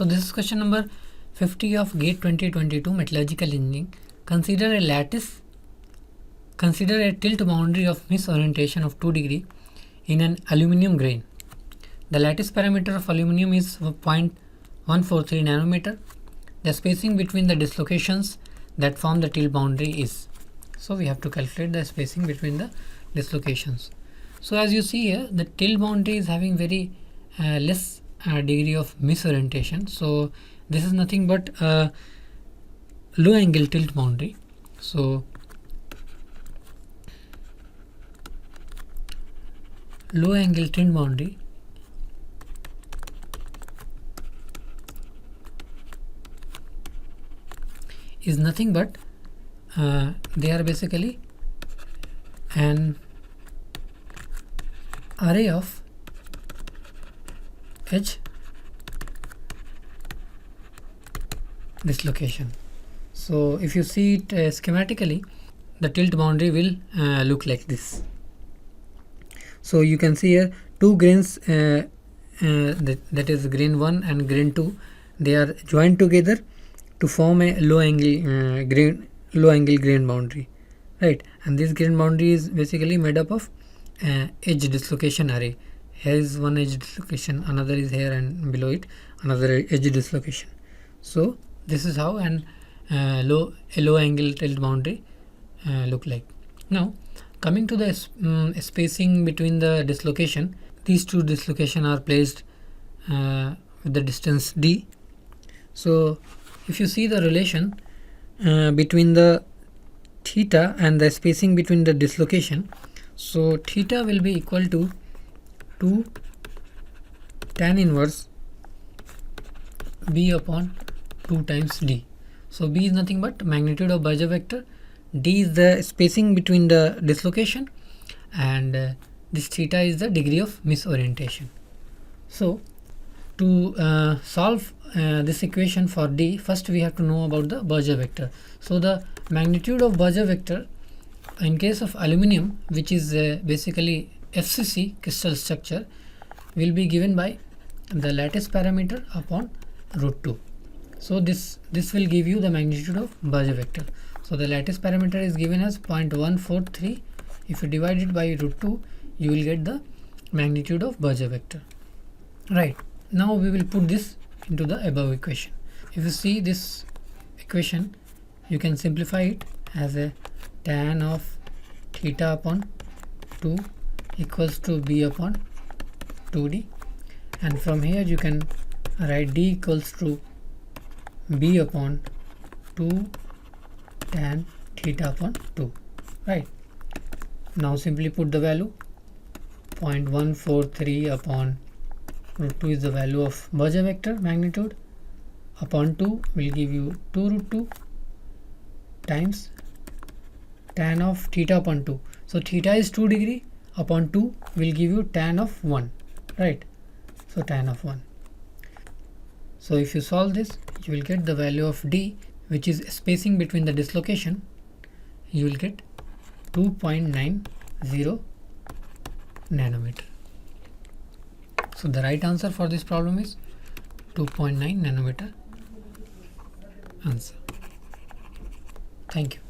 So this is question number 50 of GATE 2022 Metallurgical Engineering. Consider a tilt boundary of misorientation of 2 degree in an aluminum grain. The lattice parameter of aluminum is 0.143 nanometer. The spacing between the dislocations that form the tilt boundary is. So we have to calculate the spacing between the dislocations. So as you see here, the tilt boundary is having very less degree of misorientation. So this is nothing but a low angle tilt boundary. So low angle tilt boundary is nothing but they are basically an array of edge dislocation. So if you see it schematically, the tilt boundary will look like this. So you can see here two grains, that is grain 1 and grain 2, they are joined together to form a low angle grain boundary, right? And this grain boundary is basically made up of edge dislocation array. Here is one edge dislocation, another is here, and below it another edge dislocation. So this is how an low angle tilt boundary look like. Now coming to the spacing between the dislocation, these two dislocation are placed with the distance d. So if you see the relation between the theta and the spacing between the dislocation, so theta will be equal to 2 tan inverse b upon 2 times d. So b is nothing but magnitude of Berger vector, d is the spacing between the dislocation, and this theta is the degree of misorientation. So to solve this equation for d, first we have to know about the Berger vector. So the magnitude of Berger vector in case of aluminum, which is basically FCC crystal structure, will be given by the lattice parameter upon √2. So this will give you the magnitude of Berger vector. So the lattice parameter is given as 0.143. If you divide it by √2, you will get the magnitude of Berger vector. Right. Now we will put this into the above equation. If you see this equation, you can simplify it as a tan of theta upon 2 equals to b upon 2d, and from here you can write d equals to b upon 2 tan theta upon 2, right? Now simply put the value. 0.143 upon √2 is the value of Berger vector magnitude, upon 2 will give you 2 √2 times tan of theta upon 2. So theta is 2 degree, upon 2 will give you tan of 1, right? So tan of 1. So if you solve this, you will get the value of d, which is spacing between the dislocation. You will get 2.90 nanometer. So the right answer for this problem is 2.9 nanometer answer. Thank you.